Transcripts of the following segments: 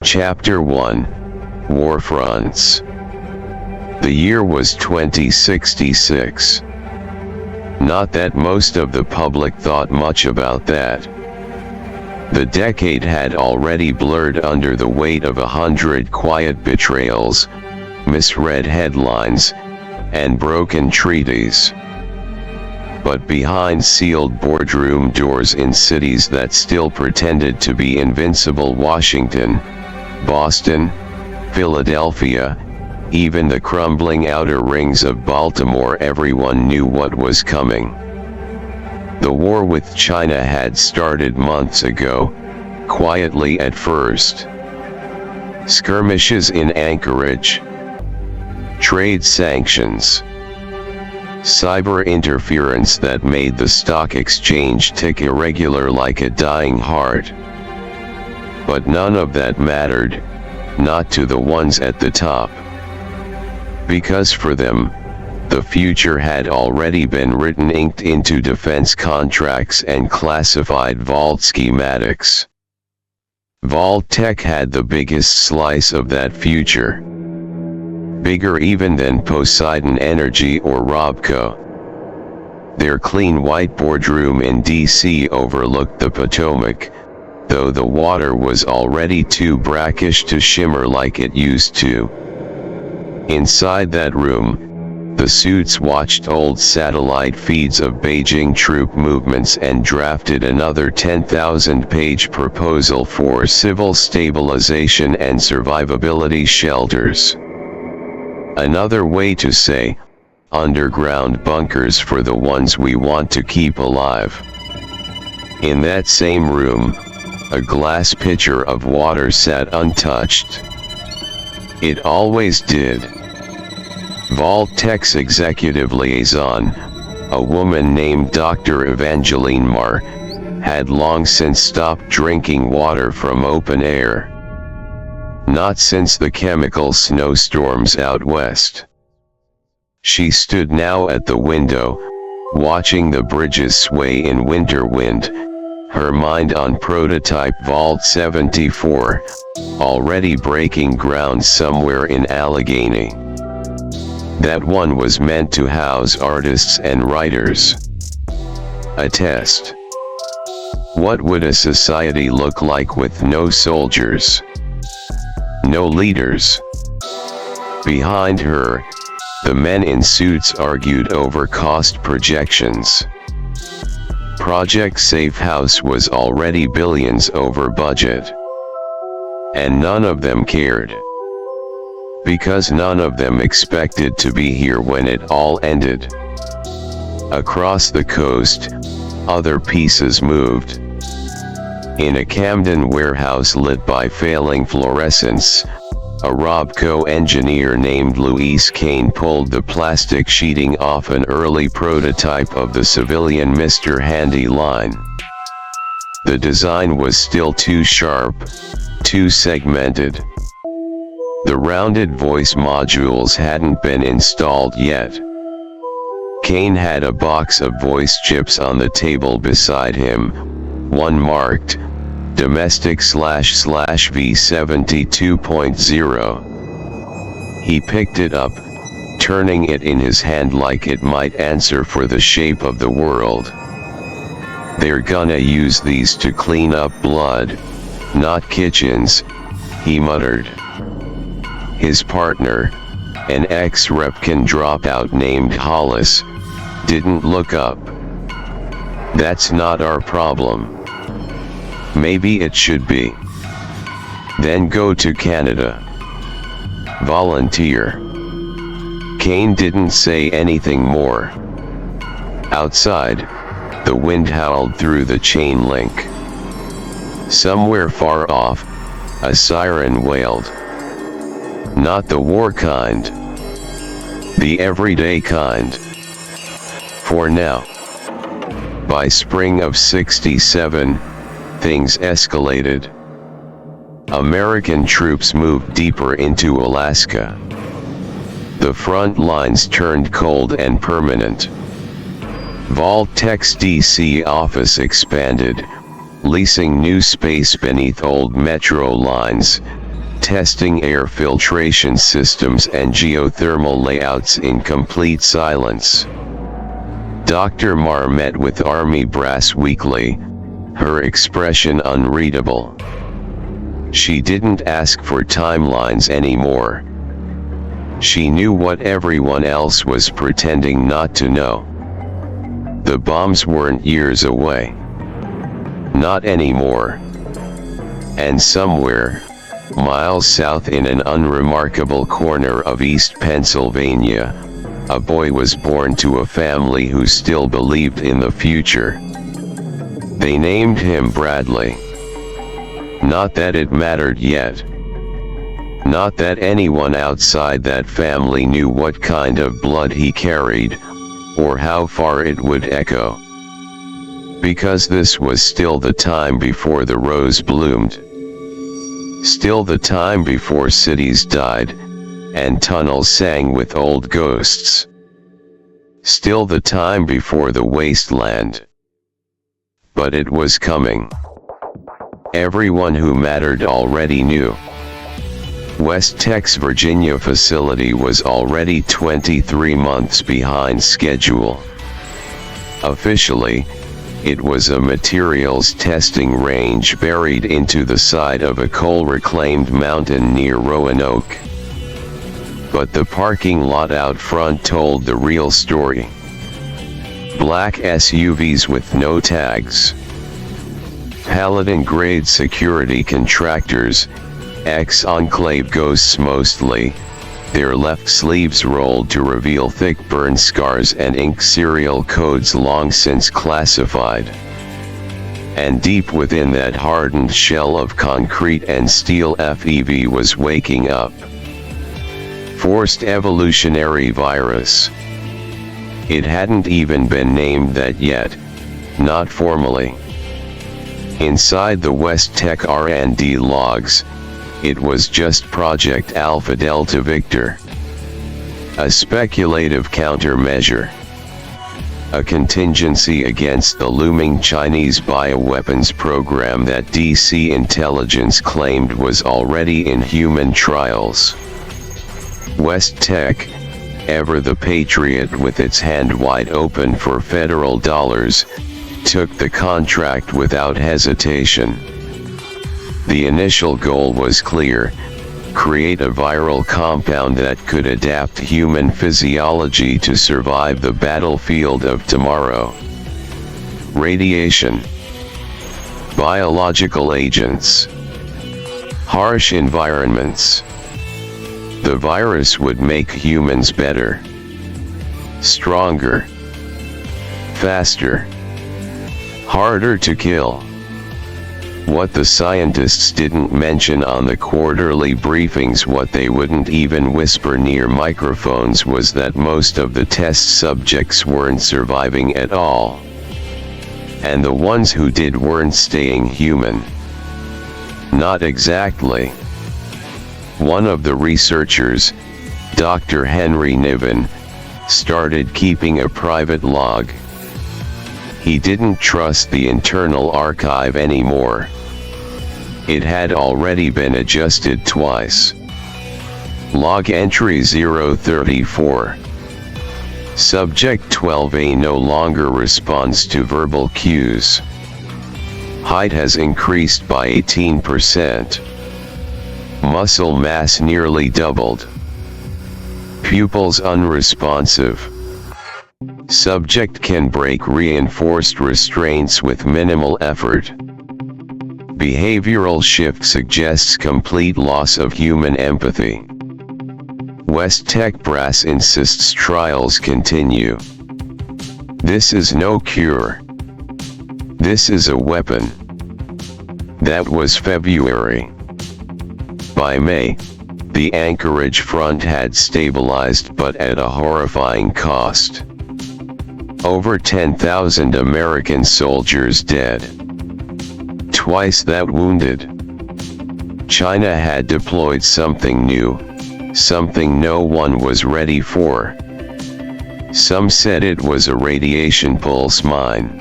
Chapter 1, Warfronts. The year was 2066. Not that most of the public thought much about that. The decade had already blurred under the weight of 100 quiet betrayals, misread headlines, and broken treaties. But behind sealed boardroom doors in cities that still pretended to be invincible, Washington, Boston, Philadelphia, even the crumbling outer rings of Baltimore, everyone knew what was coming. The war with China had started months ago, quietly at first. Skirmishes in Anchorage, trade sanctions, cyber interference that made the stock exchange tick irregular like a dying heart. But none of that mattered, not to the ones at the top. Because for them, the future had already been written, inked into defense contracts and classified vault schematics. Vault Tech had the biggest slice of that future. Bigger even than Poseidon Energy or Robco. Their clean white boardroom in DC overlooked the Potomac, though the water was already too brackish to shimmer like it used to. Inside that room, the suits watched old satellite feeds of Beijing troop movements and drafted another 10,000-page proposal for civil stabilization and survivability shelters. Another way to say, underground bunkers for the ones we want to keep alive. In that same room, a glass pitcher of water sat untouched. It always did. Vault Tech's executive liaison, a woman named Dr. Evangeline Marr, had long since stopped drinking water from open air. Not since the chemical snowstorms out west. She stood now at the window, watching the bridges sway in winter wind, her mind on prototype Vault 74, already breaking ground somewhere in Allegheny. That one was meant to house artists and writers. A test. What would a society look like with no soldiers? No leaders? Behind her, the men in suits argued over cost projections. Project Safe House was already billions over budget. And none of them cared. Because none of them expected to be here when it all ended. Across the coast, other pieces moved. In a Camden warehouse lit by failing fluorescents, a Robco engineer named Luis Kane pulled the plastic sheeting off an early prototype of the civilian Mr. Handy line. The design was still too sharp, too segmented. The rounded voice modules hadn't been installed yet. Kane had a box of voice chips on the table beside him, one marked Domestic V72.0. He picked it up, turning it in his hand like it might answer for the shape of the world. They're gonna use these to clean up blood, not kitchens, he muttered. His partner, an ex-Repkin dropout named Hollis, didn't look up. That's not our problem. Maybe it should be. Then go to Canada. Volunteer. Kane didn't say anything more. Outside, the wind howled through the chain link. Somewhere far off, a siren wailed. Not the war kind. The everyday kind. For now. By spring of '67, things escalated. American troops moved deeper into Alaska. The front lines turned cold and permanent. Vault Tech's DC office expanded, leasing new space beneath old metro lines, testing air filtration systems and geothermal layouts in complete silence. Dr. Marr met with Army brass weekly, her expression unreadable. She didn't ask for timelines anymore. She knew what everyone else was pretending not to know. The bombs weren't years away. Not anymore. And somewhere, miles south in an unremarkable corner of East Pennsylvania, a boy was born to a family who still believed in the future. They named him Bradley. Not that it mattered yet. Not that anyone outside that family knew what kind of blood he carried, or how far it would echo. Because this was still the time before the rose bloomed. Still the time before cities died, and tunnels sang with old ghosts. Still the time before the wasteland. But it was coming. Everyone who mattered already knew. West Tech's Virginia facility was already 23 months behind schedule. Officially, it was a materials testing range buried into the side of a coal-reclaimed mountain near Roanoke. But the parking lot out front told the real story. Black SUVs with no tags. Paladin-grade security contractors, ex-enclave ghosts mostly, their left sleeves rolled to reveal thick burn scars and ink serial codes long since classified. And deep within that hardened shell of concrete and steel, FEV was waking up. Forced evolutionary virus. It hadn't even been named that yet, not formally. Inside the West Tech R&D logs, it was just Project Alpha Delta Victor. A speculative countermeasure. A contingency against the looming Chinese bioweapons program that DC intelligence claimed was already in human trials. West Tech, ever the patriot with its hand wide open for federal dollars, took the contract without hesitation. The initial goal was clear: create a viral compound that could adapt human physiology to survive the battlefield of tomorrow. Radiation, biological agents, harsh environments. The virus would make humans better, stronger, faster, harder to kill. What the scientists didn't mention on the quarterly briefings, what they wouldn't even whisper near microphones, was that most of the test subjects weren't surviving at all. And the ones who did weren't staying human. Not exactly. One of the researchers, Dr. Henry Niven, started keeping a private log. He didn't trust the internal archive anymore. It had already been adjusted twice. Log entry 034. Subject 12A no longer responds to verbal cues. Height has increased by 18%. Muscle mass nearly doubled. Pupils unresponsive. Subject can break reinforced restraints with minimal effort. Behavioral shift suggests complete loss of human empathy. West Tech brass insists trials continue. This is no cure. This is a weapon. That was February. By May, the Anchorage front had stabilized, but at a horrifying cost. Over 10,000 American soldiers dead. Twice that wounded. China had deployed something new, something no one was ready for. Some said it was a radiation pulse mine.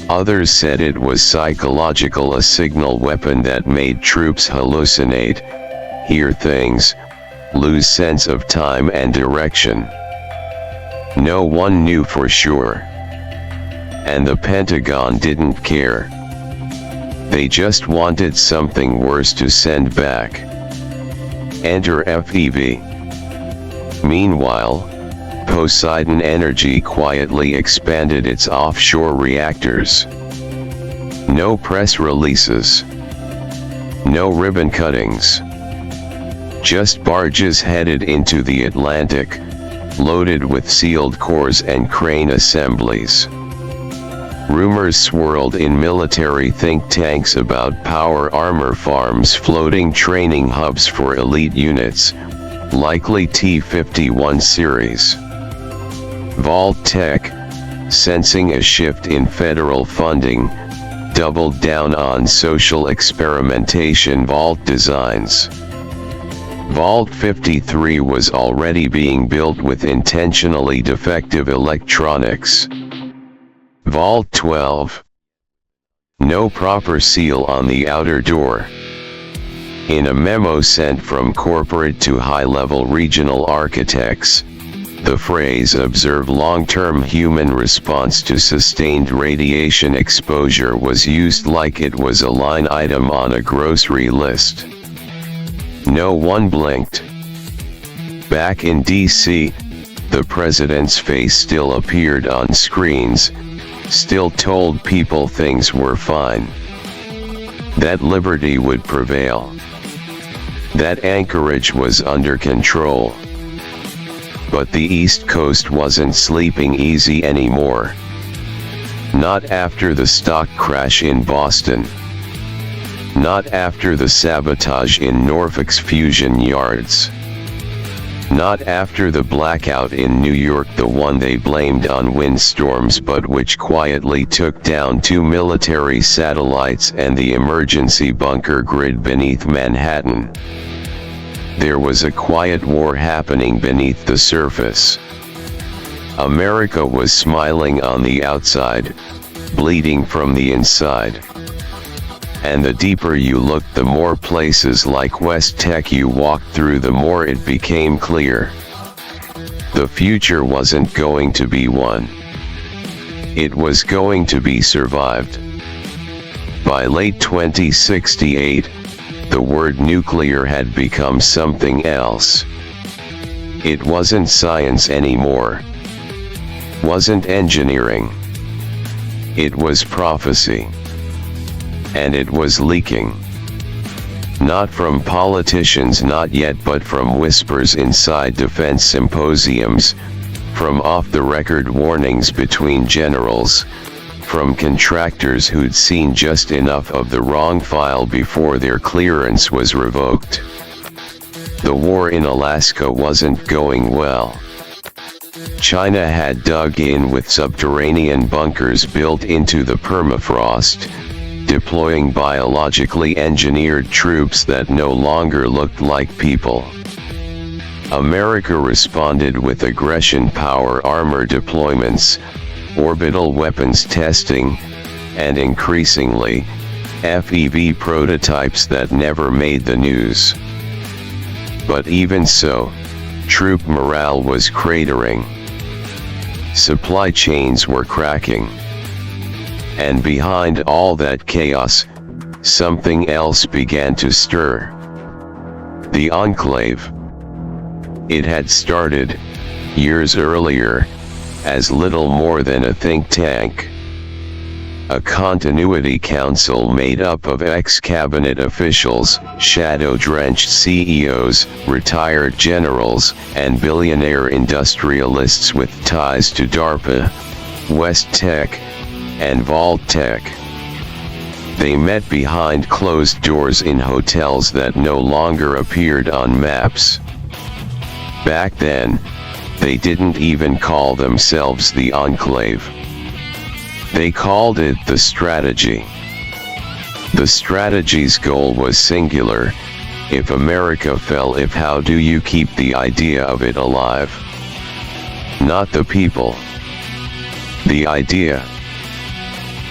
Others said it was psychological, a signal weapon that made troops hallucinate, hear things, lose sense of time and direction. No one knew for sure. And the Pentagon didn't care. They just wanted something worse to send back. Enter FEV. Meanwhile, Poseidon Energy quietly expanded its offshore reactors. No press releases. No ribbon cuttings. Just barges headed into the Atlantic, loaded with sealed cores and crane assemblies. Rumors swirled in military think tanks about power armor farms floating training hubs for elite units, likely T-51 series. Vault Tech, sensing a shift in federal funding, doubled down on social experimentation vault designs. Vault 53 was already being built with intentionally defective electronics. Vault 12. No proper seal on the outer door. In a memo sent from corporate to high-level regional architects, the phrase "observe long-term human response to sustained radiation exposure" was used like it was a line item on a grocery list. No one blinked. Back in DC, the president's face still appeared on screens, still told people things were fine. That liberty would prevail. That Anchorage was under control. But the East Coast wasn't sleeping easy anymore. Not after the stock crash in Boston. Not after the sabotage in Norfolk's fusion yards. Not after the blackout in New York, the one they blamed on windstorms but which quietly took down 2 military satellites and the emergency bunker grid beneath Manhattan. There was a quiet war happening beneath the surface. America was smiling on the outside, bleeding from the inside. And the deeper you looked, the more places like West Tech you walked through, the more it became clear. The future wasn't going to be won. It was going to be survived. By late 2068, the word nuclear had become something else. It wasn't science anymore. Wasn't engineering. It was prophecy. And it was leaking. Not from politicians, not yet, but from whispers inside defense symposiums, from off-the-record warnings between generals, from contractors who'd seen just enough of the wrong file before their clearance was revoked. The war in Alaska wasn't going well. China had dug in with subterranean bunkers built into the permafrost, deploying biologically engineered troops that no longer looked like people. America responded with aggression, power armor deployments, orbital weapons testing, and increasingly, FEV prototypes that never made the news. But even so, troop morale was cratering. Supply chains were cracking. And behind all that chaos, something else began to stir. The Enclave. It had started, years earlier, as little more than a think tank. A continuity council made up of ex-cabinet officials, shadow-drenched CEOs, retired generals, and billionaire industrialists with ties to DARPA, West Tech, and Vault Tech. They met behind closed doors in hotels that no longer appeared on maps. Back then, they didn't even call themselves the Enclave. They called it the Strategy. The strategy's goal was singular: if America fell, how do you keep the idea of it alive? Not the people. The idea.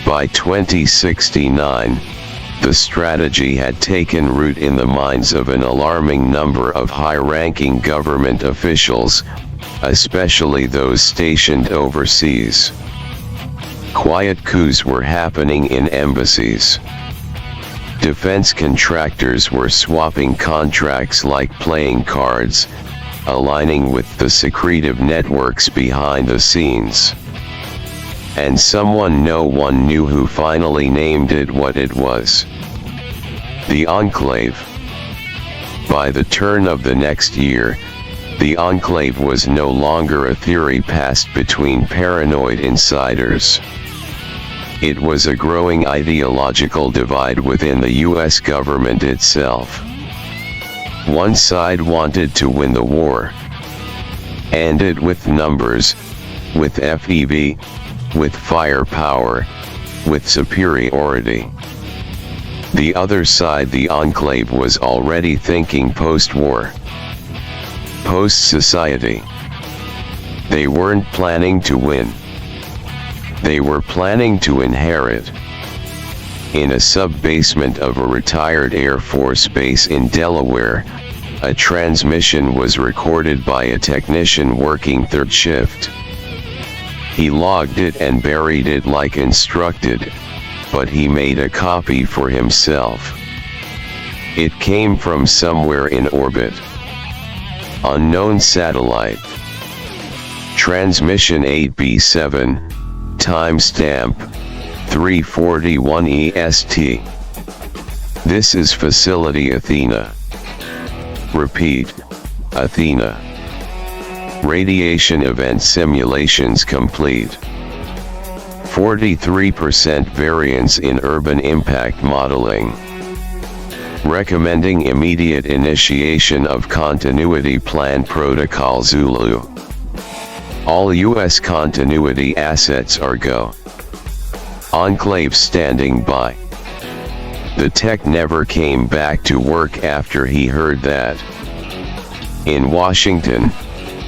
By 2069, The strategy had taken root in the minds of an alarming number of high-ranking government officials, especially those stationed overseas. Quiet coups were happening in embassies. Defense contractors were swapping contracts like playing cards, aligning with the secretive networks behind the scenes. And someone no one knew who finally named it what it was. The Enclave. By the turn of the next year, the Enclave was no longer a theory passed between paranoid insiders. It was a growing ideological divide within the US government itself. One side wanted to win the war. End it with numbers, with FEV, with firepower, with superiority. The other side, the Enclave, was already thinking post-war, post-society. They weren't planning to win. They were planning to inherit. In a sub-basement of a retired Air Force base in Delaware, a transmission was recorded by a technician working third shift. He logged it and buried it like instructed, but he made a copy for himself. It came from somewhere in orbit. Unknown satellite. Transmission 8B7, timestamp 341 EST. This is Facility Athena. Repeat, Athena. Radiation event simulations complete. 43% variance in urban impact modeling. Recommending immediate initiation of Continuity Plan Protocol Zulu. All U.S. continuity assets are go. Enclave standing by. The tech never came back to work after he heard that. In Washington,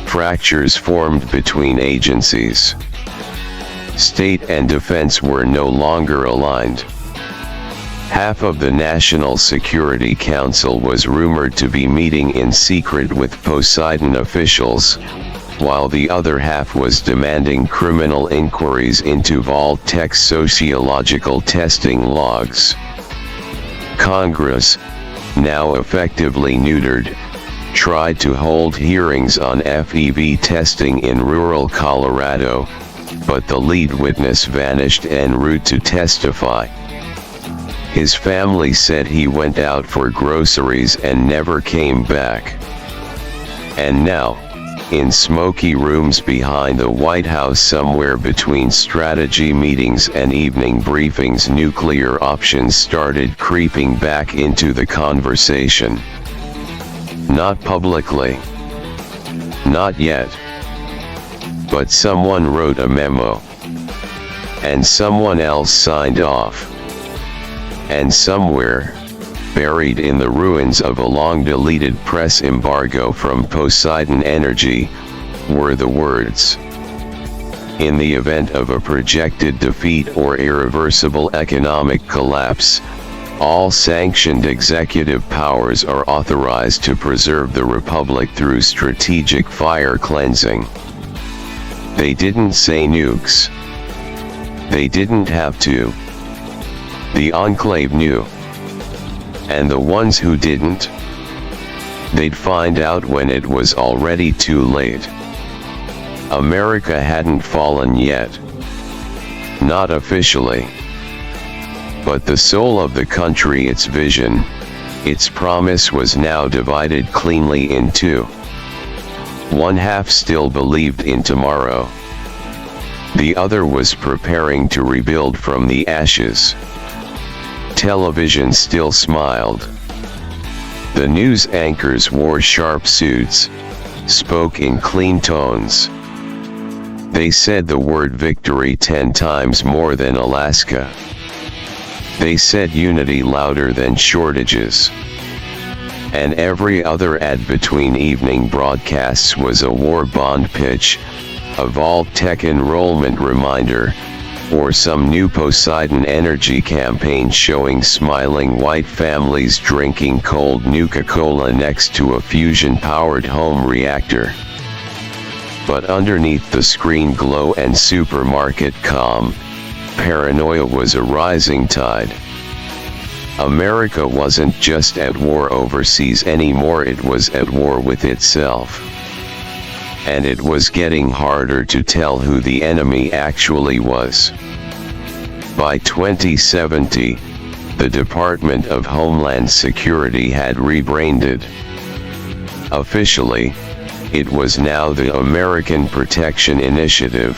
fractures formed between agencies. State and defense were no longer aligned. Half of the National Security Council was rumored to be meeting in secret with Poseidon officials, while the other half was demanding criminal inquiries into Vault-Tech's sociological testing logs. Congress, now effectively neutered, tried to hold hearings on FEV testing in rural Colorado, but the lead witness vanished en route to testify. His family said he went out for groceries and never came back. And now, in smoky rooms behind the White House, somewhere between strategy meetings and evening briefings, nuclear options started creeping back into the conversation. Not publicly. Not yet. But someone wrote a memo. And someone else signed off. And somewhere, buried in the ruins of a long-deleted press embargo from Poseidon Energy, were the words: in the event of a projected defeat or irreversible economic collapse, all sanctioned executive powers are authorized to preserve the Republic through strategic fire cleansing. They didn't say nukes. They didn't have to. The Enclave knew. And the ones who didn't, they'd find out when it was already too late. America hadn't fallen yet. Not officially. But the soul of the country, its vision, its promise, was now divided cleanly in two. One half still believed in tomorrow. The other was preparing to rebuild from the ashes. Television still smiled. The news anchors wore sharp suits, spoke in clean tones. They said the word victory 10 times more than Alaska. They said unity louder than shortages. And every other ad between evening broadcasts was a war bond pitch, a Vault-Tech enrollment reminder, or some new Poseidon energy campaign showing smiling white families drinking cold Nuka-Cola next to a fusion-powered home reactor. But underneath the screen glow and supermarket calm, paranoia was a rising tide. America wasn't just at war overseas anymore, it was at war with itself. And it was getting harder to tell who the enemy actually was. By 2070, the Department of Homeland Security had rebranded. Officially, it was now the American Protection Initiative.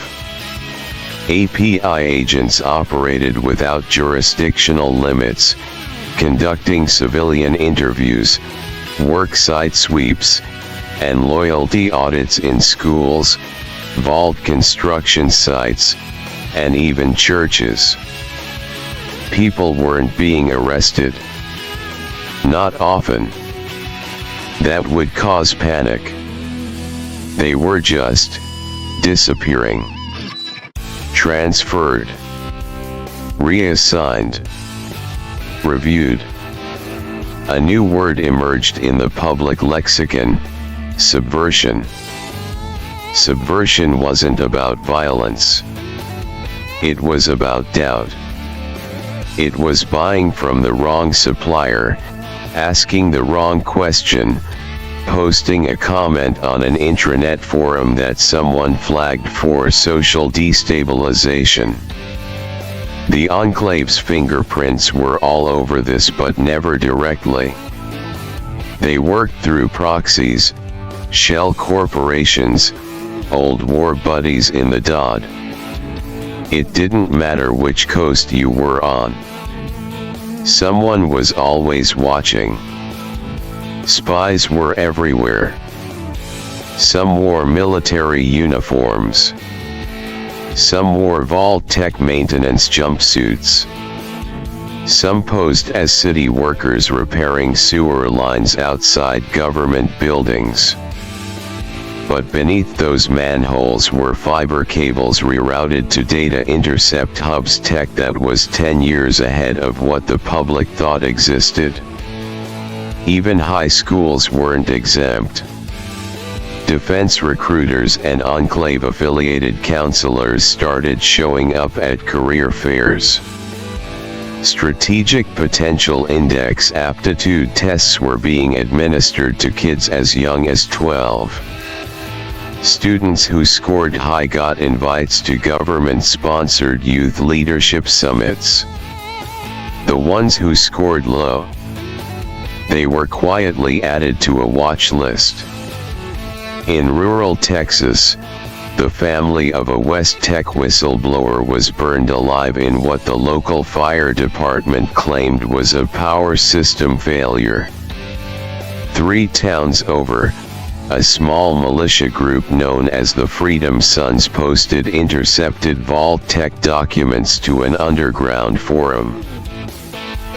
API agents operated without jurisdictional limits, conducting civilian interviews, worksite sweeps, and loyalty audits in schools, vault construction sites, and even churches. People weren't being arrested. Not often. That would cause panic. They were just disappearing. Transferred. Reassigned. Reviewed. A new word emerged in the public lexicon: subversion. Subversion wasn't about violence. It was about doubt. It was buying from the wrong supplier, asking the wrong question, posting a comment on an intranet forum that someone flagged for social destabilization. The Enclave's fingerprints were all over this, but never directly. They worked through proxies, shell corporations, old war buddies in the DOD. It didn't matter which coast you were on. Someone was always watching. Spies were everywhere. Some wore military uniforms. Some wore Vault-Tec maintenance jumpsuits. Some posed as city workers repairing sewer lines outside government buildings. But beneath those manholes were fiber cables rerouted to data intercept hubs, tech that was 10 years ahead of what the public thought existed. Even high schools weren't exempt. Defense recruiters and Enclave-affiliated counselors started showing up at career fairs. Strategic Potential Index aptitude tests were being administered to kids as young as 12. Students who scored high got invites to government-sponsored youth leadership summits. The ones who scored low, they were quietly added to a watch list. In rural Texas, the family of a West Tech whistleblower was burned alive in what the local fire department claimed was a power system failure. 3 towns over, a small militia group known as the Freedom Sons posted intercepted Vault-Tec documents to an underground forum.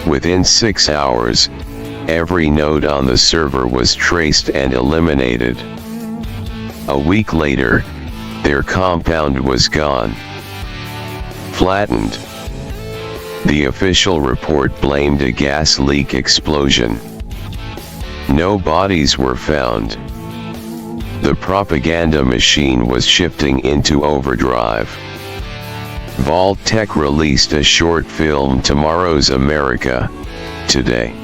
Within 6 hours, every node on the server was traced and eliminated. A week later, their compound was gone. Flattened. The official report blamed a gas leak explosion. No bodies were found. The propaganda machine was shifting into overdrive. Vault-Tec released a short film, Tomorrow's America, today.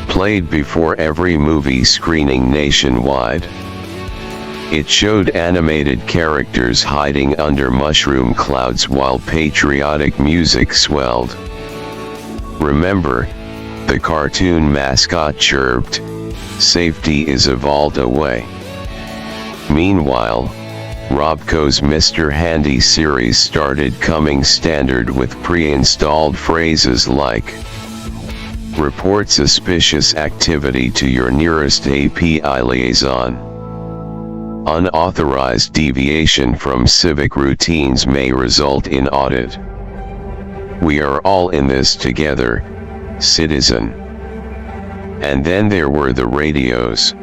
Played before every movie screening nationwide. It showed animated characters hiding under mushroom clouds while patriotic music swelled. Remember, the cartoon mascot chirped, "Safety is a vault away." Meanwhile, Robco's Mr. Handy series started coming standard with pre-installed phrases like, "Report suspicious activity to your nearest API liaison." Unauthorized deviation from civic routines may result in audit. We are all in this together, citizen. And then there were the radios.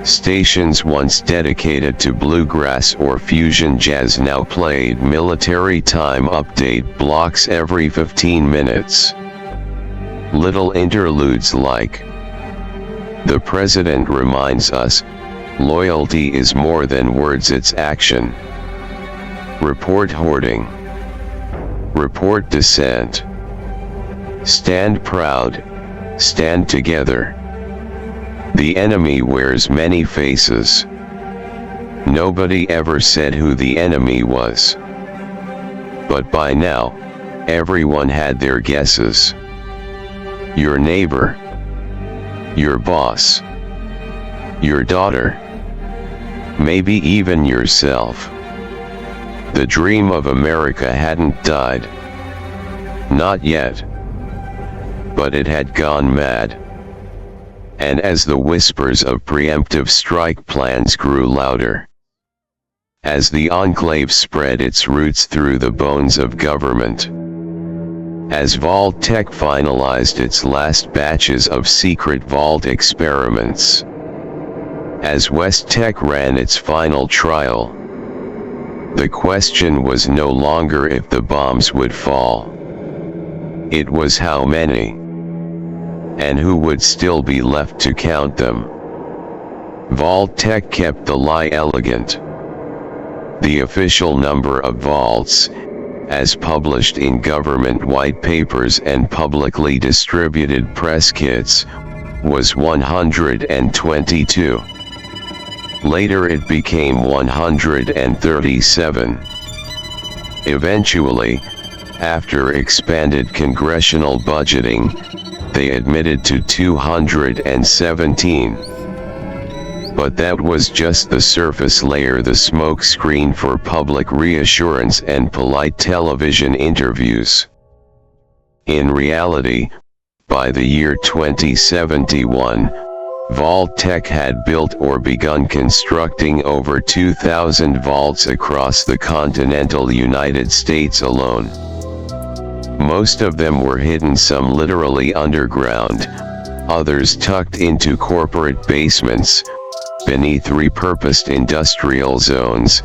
Stations once dedicated to bluegrass or fusion jazz now played military time update blocks every 15 minutes. Little interludes like, "The President reminds us, loyalty is more than words, it's action." Report hoarding. Report dissent. Stand proud, stand together. The enemy wears many faces. Nobody ever said who the enemy was. But by now, everyone had their guesses. Your neighbor. Your boss. Your daughter. Maybe even yourself. The dream of America hadn't died. Not yet. But it had gone mad. And as the whispers of preemptive strike plans grew louder, as the enclave spread its roots through the bones of government, as Vault-Tec finalized its last batches of secret vault experiments, as West-Tec ran its final trial, the question was no longer if the bombs would fall. It was how many, and who would still be left to count them. Vault-Tec kept the lie elegant. The official number of vaults, as published in government white papers and publicly distributed press kits, was 122. Later it became 137. Eventually, after expanded congressional budgeting, they admitted to 217. But that was just the surface layer, the smoke screen for public reassurance and polite television interviews. In reality, by the year 2071, Vault-Tec had built or begun constructing over 2,000 vaults across the continental United States alone. Most of them were hidden, some literally underground, others tucked into corporate basements, beneath repurposed industrial zones,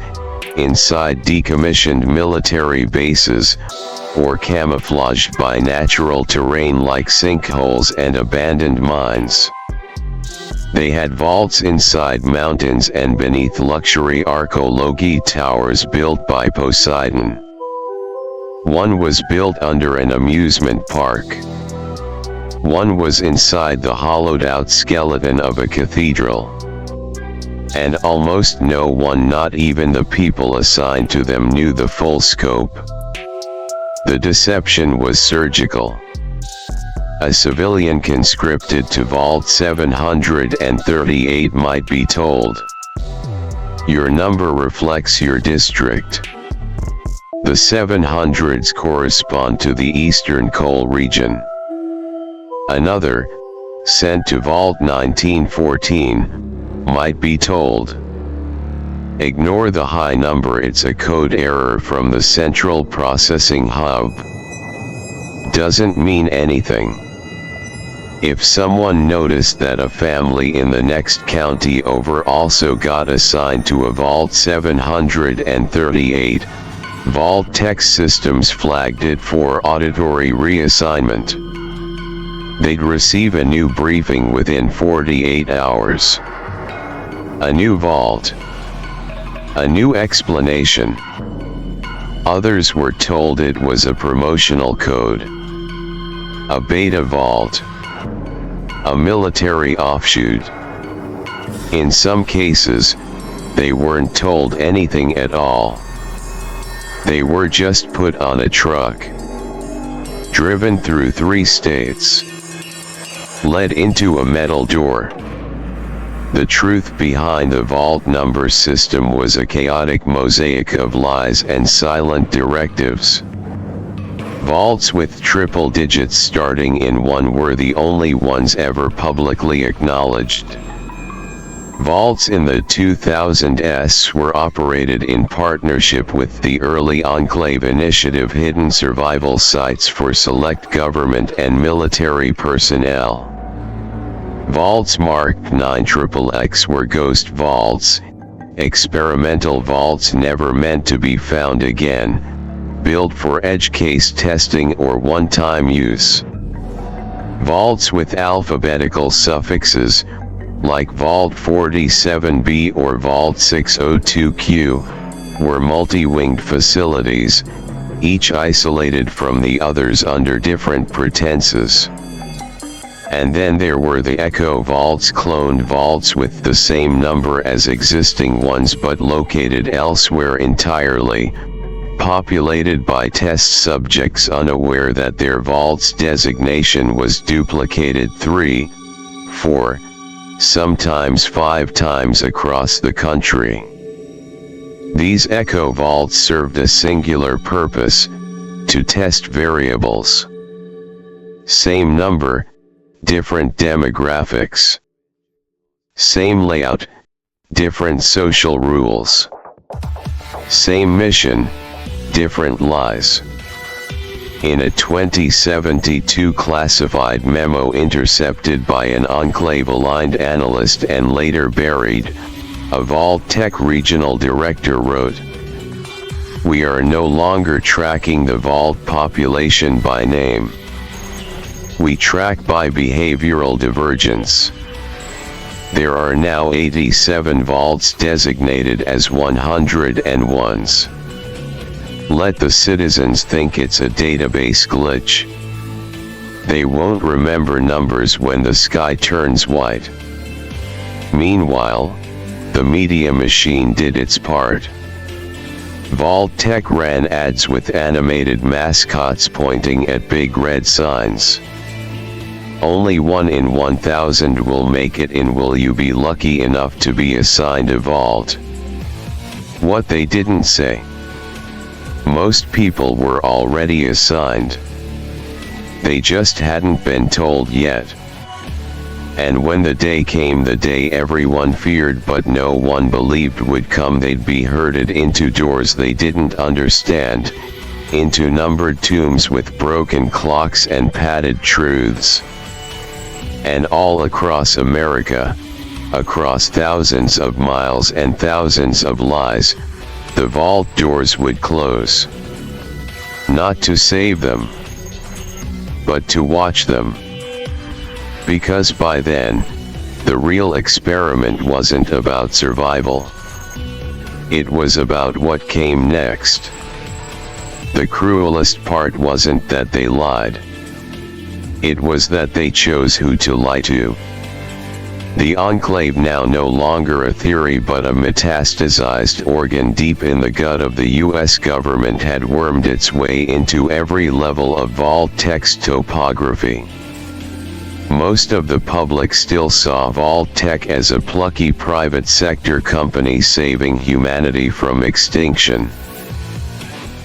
inside decommissioned military bases, or camouflaged by natural terrain like sinkholes and abandoned mines. They had vaults inside mountains and beneath luxury arcology towers built by Poseidon. One was built under an amusement park. One was inside the hollowed-out skeleton of a cathedral. And almost no one, not even the people assigned to them, knew the full scope. The deception was surgical. A civilian conscripted to Vault 738 might be told, "Your number reflects your district." The 700s correspond to the Eastern Coal region. Another, sent to Vault 1914, might be told, "Ignore the high number, it's a code error from the central processing hub." Doesn't mean anything. If someone noticed that a family in the next county over also got assigned to a Vault 738, Vault-Tec Systems flagged it for auditory reassignment. They'd receive a new briefing within 48 hours. A new vault. A new explanation. Others were told it was a promotional code. A beta vault. A military offshoot. In some cases, they weren't told anything at all. They were just put on a truck, driven through 3 states, led into a metal door. The truth behind the vault number system was a chaotic mosaic of lies and silent directives. Vaults with triple digits starting in 1 were the only ones ever publicly acknowledged. Vaults in the 2000s were operated in partnership with the early Enclave Initiative, hidden survival sites for select government and military personnel. Vaults marked 9XXX were ghost vaults, experimental vaults never meant to be found again, built for edge case testing or one-time use. Vaults with alphabetical suffixes, like Vault 47B or Vault 602Q, were multi-winged facilities, each isolated from the others under different pretenses. And then there were the echo vaults, cloned vaults with the same number as existing ones but located elsewhere entirely, populated by test subjects unaware that their vault's designation was duplicated 3, 4, sometimes 5 times across the country. These echo vaults served a singular purpose: to test variables. Same number, different demographics. Same layout, different social rules. Same mission, different lies. In a 2072 classified memo intercepted by an Enclave-aligned analyst and later buried, a Vault Tech regional director wrote, "We are no longer tracking the Vault population by name. We track by behavioral divergence. There are now 87 vaults designated as 101s. Let the citizens think it's a database glitch. They won't remember numbers when the sky turns white." Meanwhile, the media machine did its part. Vault Tech ran ads with animated mascots pointing at big red signs. "Only 1 in 1,000 will make it in. Will you be lucky enough to be assigned a vault?" What they didn't say: most people were already assigned. They just hadn't been told yet. And when the day came, the day everyone feared but no one believed would come, they'd be herded into doors they didn't understand, into numbered tombs with broken clocks and padded truths. And all across America, across thousands of miles and thousands of lies, the vault doors would close. Not to save them, but to watch them. Because by then, the real experiment wasn't about survival. It was about what came next. The cruelest part wasn't that they lied. It was that they chose who to lie to. The Enclave, now no longer a theory but a metastasized organ deep in the gut of the US government, had wormed its way into every level of Vault Tech's topography. Most of the public still saw Vault Tech as a plucky private sector company saving humanity from extinction.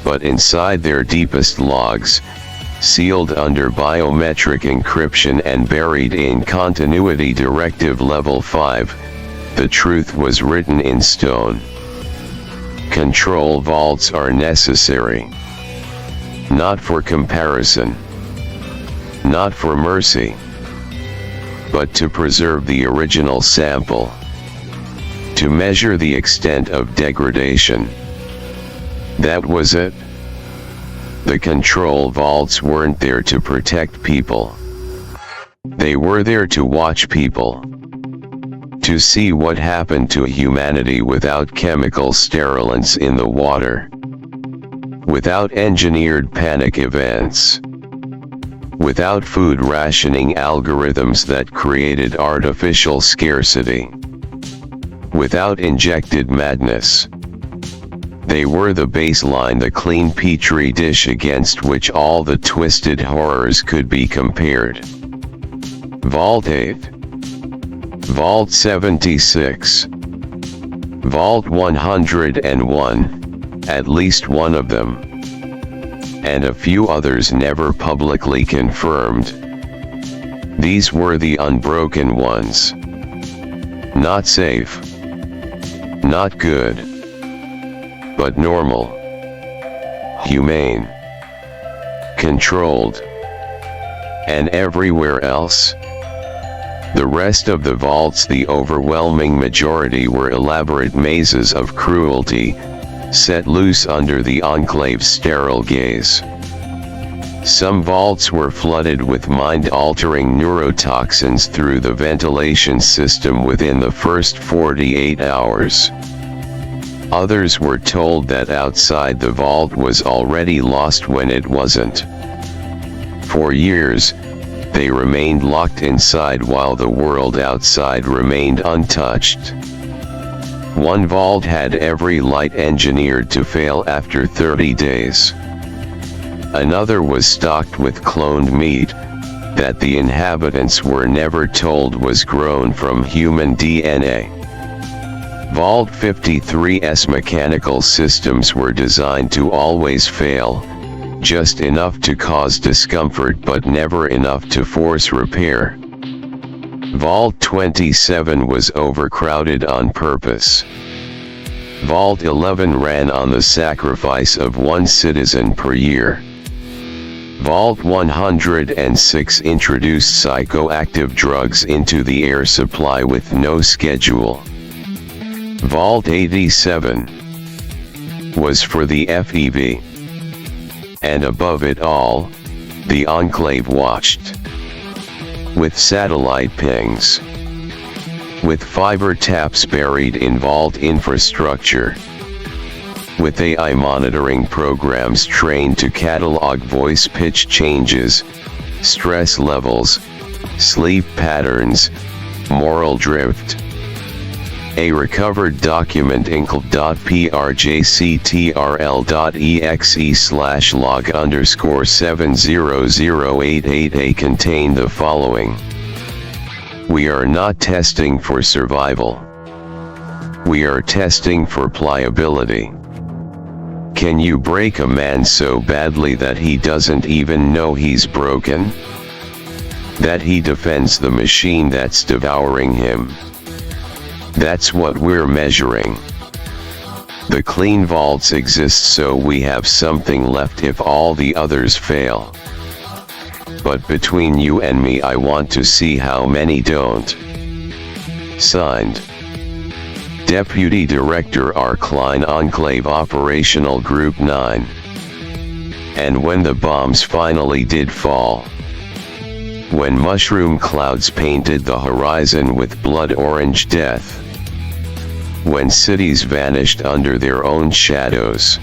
But inside their deepest logs, sealed under biometric encryption and buried in Continuity Directive Level 5, the truth was written in stone. Control vaults are necessary. Not for comparison. Not for mercy. But to preserve the original sample. To measure the extent of degradation. That was it. The control vaults weren't there to protect people. They were there to watch people. To see what happened to humanity without chemical sterilants in the water. Without engineered panic events. Without food rationing algorithms that created artificial scarcity. Without injected madness. They were the baseline, the clean petri dish against which all the twisted horrors could be compared. Vault 8. Vault 76. Vault 101, at least one of them. And a few others never publicly confirmed. These were the unbroken ones. Not safe. Not good. But normal. Humane. Controlled. And everywhere else? The rest of the vaults, the overwhelming majority, were elaborate mazes of cruelty, set loose under the Enclave's sterile gaze. Some vaults were flooded with mind-altering neurotoxins through the ventilation system within the first 48 hours. Others were told that outside the vault was already lost when it wasn't. For years, they remained locked inside while the world outside remained untouched. One vault had every light engineered to fail after 30 days. Another was stocked with cloned meat that the inhabitants were never told was grown from human DNA. Vault 53's mechanical systems were designed to always fail, just enough to cause discomfort but never enough to force repair. Vault 27 was overcrowded on purpose. Vault 11 ran on the sacrifice of one citizen per year. Vault 106 introduced psychoactive drugs into the air supply with no schedule. Vault 87 was for the FEV. And above it all, the Enclave watched. With satellite pings. With fiber taps buried in vault infrastructure. With AI monitoring programs trained to catalog voice pitch changes, stress levels, sleep patterns, moral drift. A recovered document incl.projctral.exe/log_700888 contained the following. We are not testing for survival. We are testing for pliability. Can you break a man so badly that he doesn't even know he's broken? That he defends the machine that's devouring him? That's what we're measuring. The clean vaults exist so we have something left if all the others fail. But between you and me, I want to see how many don't. Signed, Deputy Director R. Klein, Enclave Operational Group 9. And when the bombs finally did fall, when mushroom clouds painted the horizon with blood orange death, when cities vanished under their own shadows,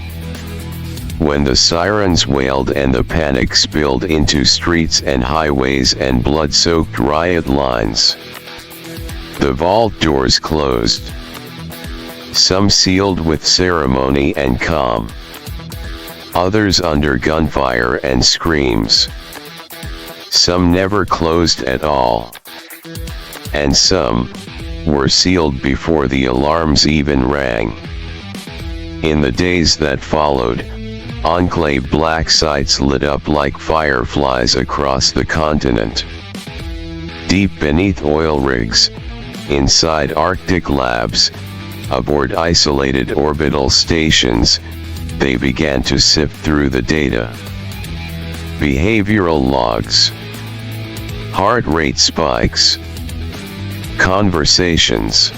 when the sirens wailed and the panic spilled into streets and highways and blood-soaked riot lines, the vault doors closed. Some sealed with ceremony and calm, others under gunfire and screams. Some never closed at all, and some were sealed before the alarms even rang. In the days that followed, Enclave black sites lit up like fireflies across the continent. Deep beneath oil rigs, inside Arctic labs, aboard isolated orbital stations, they began to sift through the data. Behavioral logs, heart rate spikes, conversations,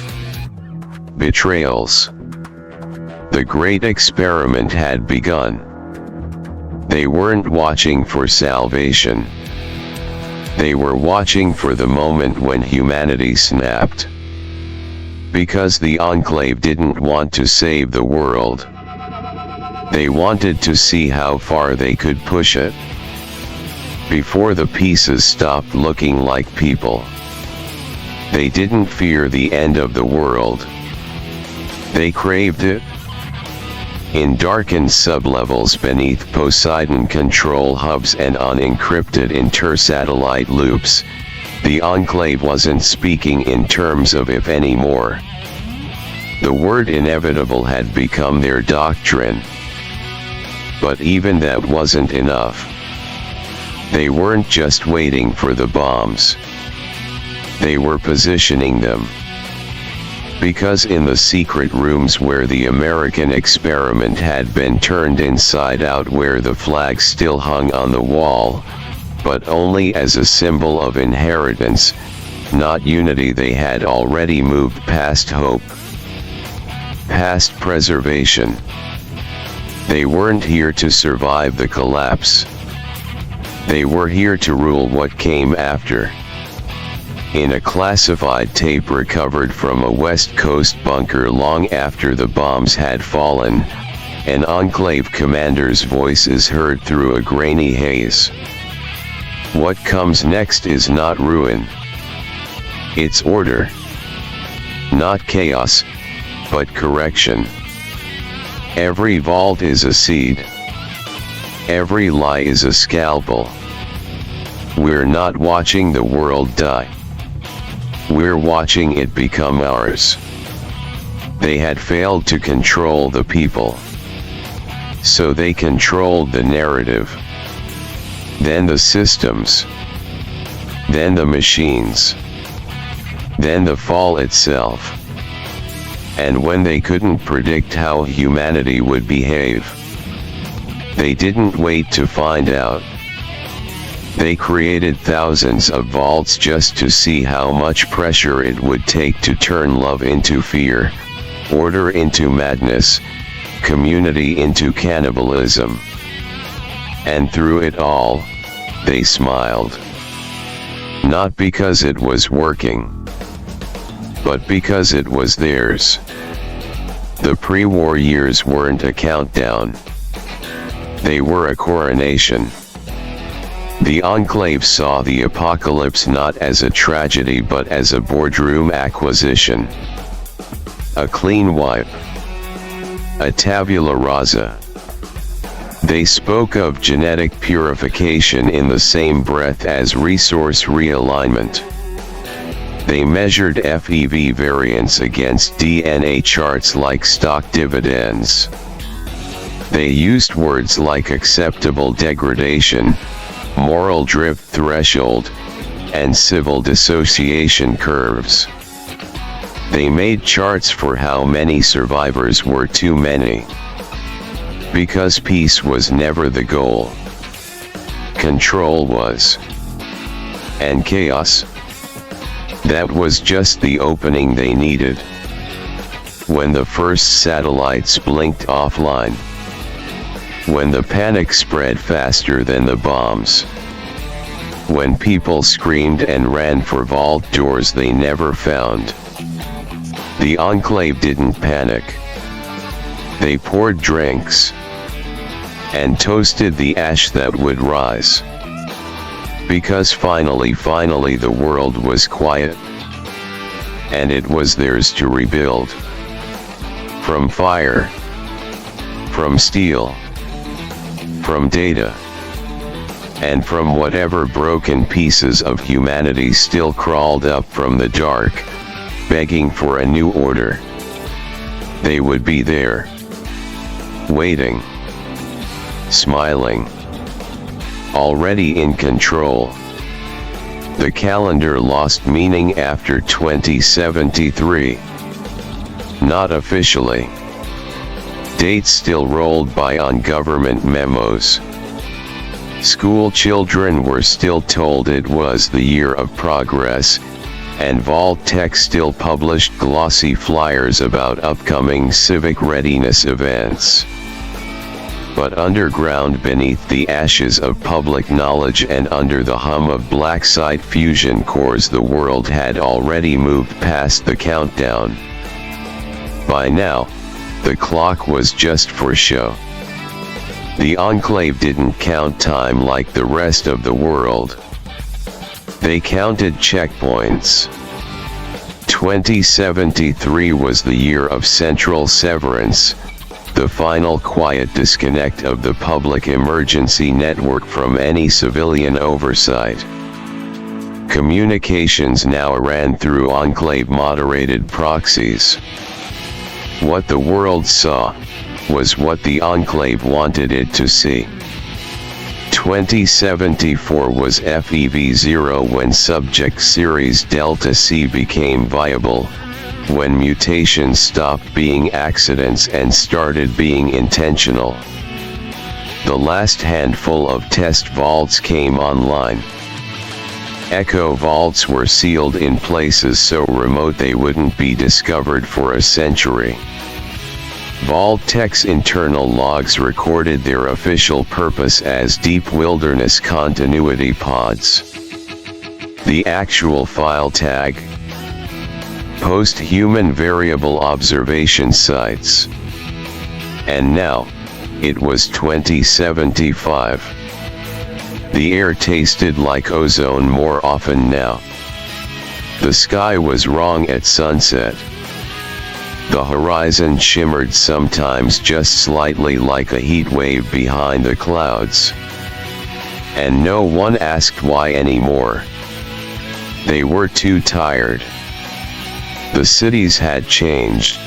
betrayals. The great experiment had begun. They weren't watching for salvation. They were watching for the moment when humanity snapped. Because the Enclave didn't want to save the world. They wanted to see how far they could push it. Before the pieces stopped looking like people. They didn't fear the end of the world. They craved it. In darkened sublevels beneath Poseidon control hubs and on encrypted inter-satellite loops, the Enclave wasn't speaking in terms of if anymore. The word inevitable had become their doctrine. But even that wasn't enough. They weren't just waiting for the bombs. They were positioning them. Because in the secret rooms where the American experiment had been turned inside out, where the flag still hung on the wall, but only as a symbol of inheritance, not unity. They had already moved past hope, past preservation. They weren't here to survive the collapse. They were here to rule what came after. In a classified tape recovered from a West Coast bunker long after the bombs had fallen, an Enclave commander's voice is heard through a grainy haze. What comes next is not ruin. It's order. Not chaos, but correction. Every vault is a seed. Every lie is a scalpel. We're not watching the world die. We're watching it become ours. They had failed to control the people, so they controlled the narrative. Then the systems. Then the machines. Then the fall itself. And when they couldn't predict how humanity would behave, they didn't wait to find out. They created thousands of vaults just to see how much pressure it would take to turn love into fear, order into madness, community into cannibalism. And through it all, they smiled. Not because it was working, but because it was theirs. The pre-war years weren't a countdown. They were a coronation. The Enclave saw the apocalypse not as a tragedy but as a boardroom acquisition. A clean wipe. A tabula rasa. They spoke of genetic purification in the same breath as resource realignment. They measured FEV variance against DNA charts like stock dividends. They used words like acceptable degradation, moral drift threshold, and civil dissociation curves. They made charts for how many survivors were too many. Because peace was never the goal. Control was. And chaos. That was just the opening they needed. When the first satellites blinked offline. When the panic spread faster than the bombs. When people screamed and ran for vault doors they never found. The Enclave didn't panic. They poured drinks. And toasted the ash that would rise. Because finally the world was quiet. And it was theirs to rebuild. From fire. From steel. From data. And from whatever broken pieces of humanity still crawled up from the dark, begging for a new order. They would be there. Waiting. Smiling. Already in control. The calendar lost meaning after 2073. Not officially. Dates still rolled by on government memos. School children were still told it was the year of progress, and Vault Tech still published glossy flyers about upcoming civic readiness events. But underground beneath the ashes of public knowledge and under the hum of black site fusion cores the world had already moved past the countdown. By now, the clock was just for show. The Enclave didn't count time like the rest of the world. They counted checkpoints. 2073 was the year of central severance, the final quiet disconnect of the public emergency network from any civilian oversight. Communications now ran through Enclave-moderated proxies. What the world saw was what the Enclave wanted it to see. 2074 was FEV0 when subject series Delta C became viable, when mutations stopped being accidents and started being intentional. The last handful of test vaults came online. Echo vaults were sealed in places so remote they wouldn't be discovered for a century. Vault-Tec's internal logs recorded their official purpose as deep wilderness continuity pods. The actual file tag: post-human variable observation sites. And now, it was 2075. The air tasted like ozone more often now. The sky was wrong at sunset. The horizon shimmered sometimes just slightly like a heat wave behind the clouds. And no one asked why anymore. They were too tired. The cities had changed.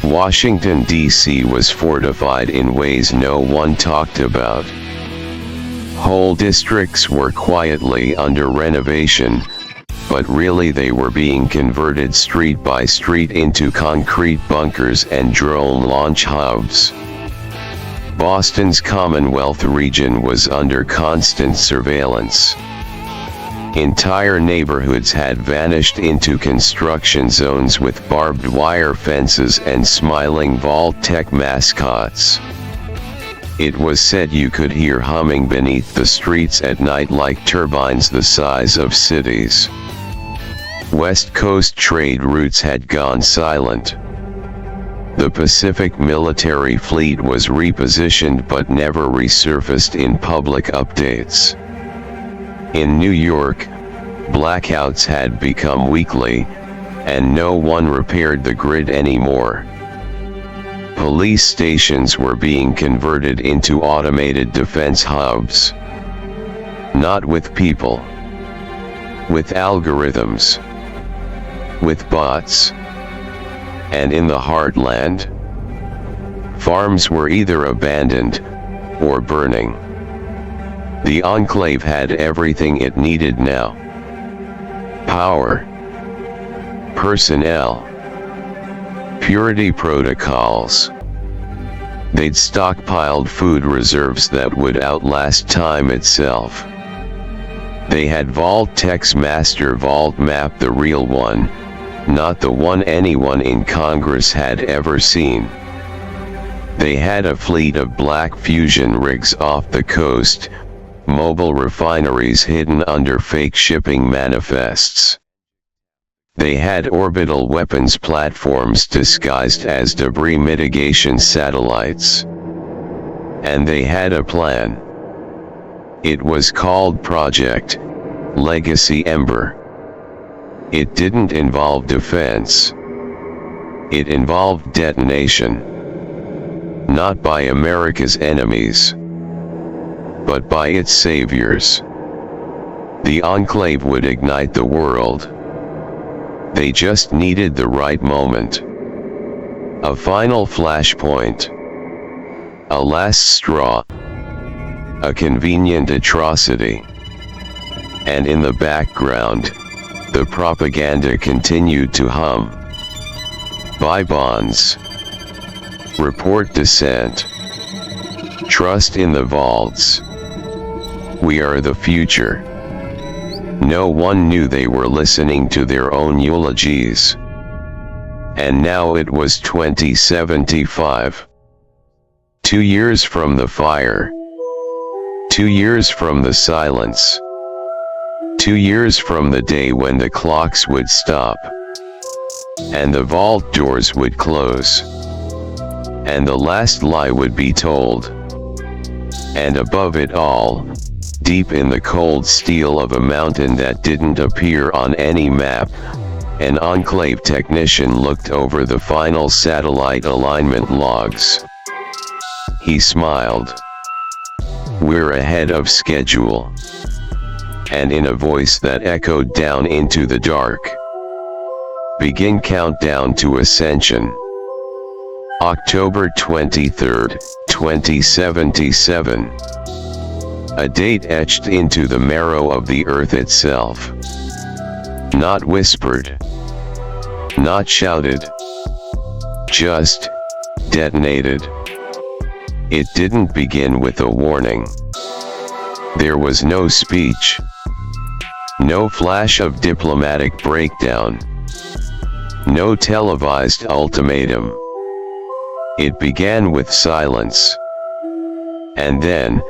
Washington, D.C. was fortified in ways no one talked about. Whole districts were quietly under renovation, but really they were being converted street by street into concrete bunkers and drone launch hubs. Boston's Commonwealth region was under constant surveillance. Entire neighborhoods had vanished into construction zones with barbed wire fences and smiling Vault-Tec mascots. It was said you could hear humming beneath the streets at night like turbines the size of cities. West Coast trade routes had gone silent. The Pacific military fleet was repositioned but never resurfaced in public updates. In New York, blackouts had become weekly, and no one repaired the grid anymore. Police stations were being converted into automated defense hubs. Not with people. With algorithms. With bots. And in the heartland, farms were either abandoned or burning. The Enclave had everything it needed now. Power. Personnel. Purity protocols. They'd stockpiled food reserves that would outlast time itself. They had Vault-Tec's master vault map, the real one, not the one anyone in Congress had ever seen. They had a fleet of black fusion rigs off the coast, mobile refineries hidden under fake shipping manifests. They had orbital weapons platforms disguised as debris mitigation satellites. And they had a plan. It was called Project Legacy Ember. It didn't involve defense. It involved detonation. Not by America's enemies, but by its saviors. The Enclave would ignite the world. They just needed the right moment. A final flashpoint. A last straw. A convenient atrocity. And in the background, the propaganda continued to hum. Buy bonds. Report dissent. Trust in the vaults. We are the future. No one knew they were listening to their own eulogies. And now it was 2075. 2 years from the fire. 2 years from the silence. 2 years from the day when the clocks would stop. And the vault doors would close. And the last lie would be told. And above it all, deep in the cold steel of a mountain that didn't appear on any map, an Enclave technician looked over the final satellite alignment logs. He smiled. We're ahead of schedule. And in a voice that echoed down into the dark. Begin countdown to ascension. October 23, 2077. A date etched into the marrow of the earth itself. Not whispered. Not shouted. Just detonated. It didn't begin with a warning. There was no speech. No flash of diplomatic breakdown. No televised ultimatum. It began with silence. And then,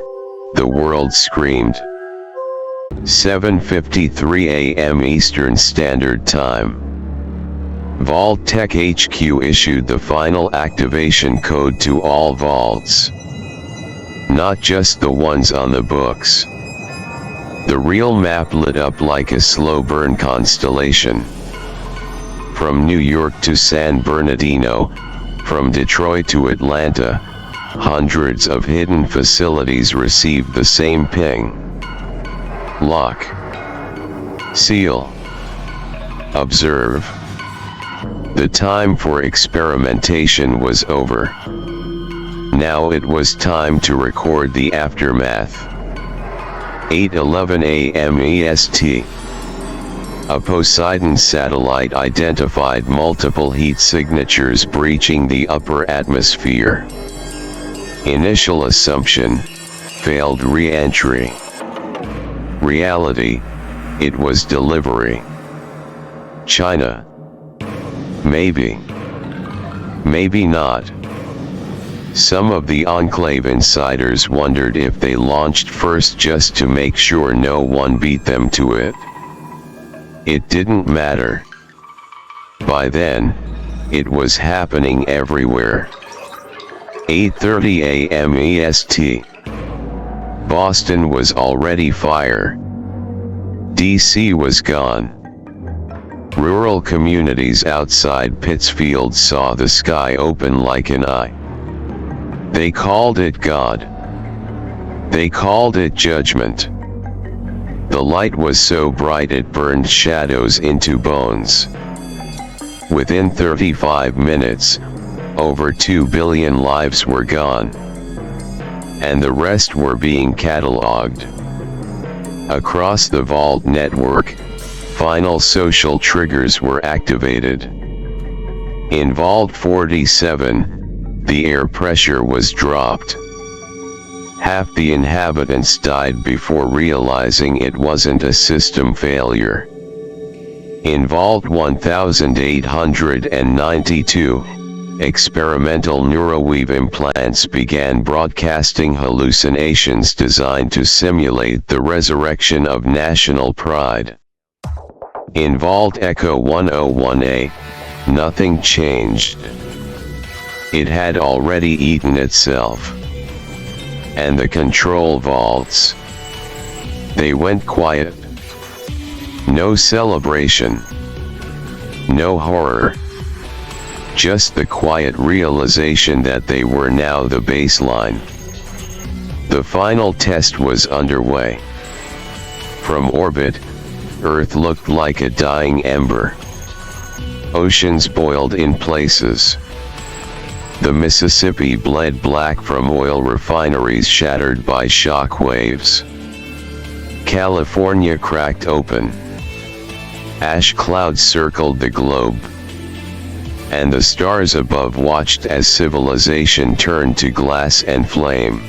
the world screamed. 7:53 a.m. Eastern Standard Time. Vault-Tec HQ issued the final activation code to all vaults. Not just the ones on the books. The real map lit up like a slow burn constellation. From New York to San Bernardino, from Detroit to Atlanta, hundreds of hidden facilities received the same ping. Lock. Seal. Observe. The time for experimentation was over. Now it was time to record the aftermath. 8:11 a.m. EST. A Poseidon satellite identified multiple heat signatures breaching the upper atmosphere. Initial assumption, failed re-entry. Reality, it was delivery. China. Maybe. Maybe not. Some of the Enclave insiders wondered if they launched first just to make sure no one beat them to it. It didn't matter. By then, it was happening everywhere. 8:30 a.m. EST. Boston was already fire. DC was gone. Rural communities outside Pittsfield saw the sky open like an eye. They called it God. They called it judgment. The light was so bright it burned shadows into bones. Within 35 minutes, over 2 billion lives were gone. And the rest were being catalogued. Across the Vault network, final social triggers were activated. In Vault 47, the air pressure was dropped. Half the inhabitants died before realizing it wasn't a system failure. In Vault 1892, experimental neuroweave implants began broadcasting hallucinations designed to simulate the resurrection of national pride. In Vault Echo 101A, nothing changed. It had already eaten itself. And the control vaults, they went quiet. No celebration. No horror. Just the quiet realization that they were now the baseline. The final test was underway. From orbit, Earth looked like a dying ember. Oceans boiled in places. The Mississippi bled black from oil refineries shattered by shock waves. California cracked open. Ash clouds circled the globe. And the stars above watched as civilization turned to glass and flame.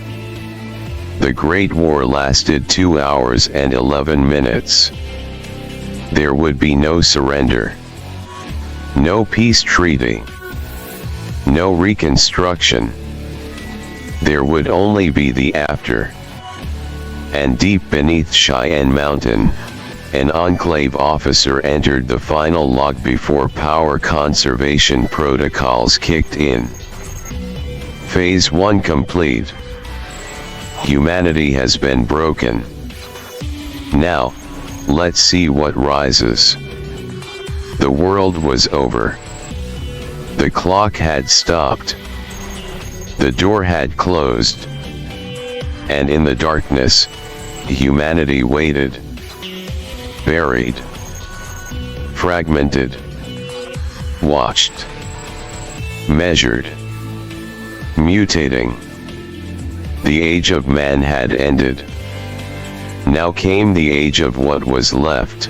The Great War lasted 2 hours and 11 minutes. There would be no surrender. No peace treaty. No reconstruction. There would only be the after. And deep beneath Cheyenne Mountain, an Enclave officer entered the final log before power conservation protocols kicked in. Phase 1 complete. Humanity has been broken. Now, let's see what rises. The world was over. The clock had stopped. The door had closed. And in the darkness, humanity waited. Buried. Fragmented. Watched. Measured. Mutating. The age of man had ended. Now came the age of what was left.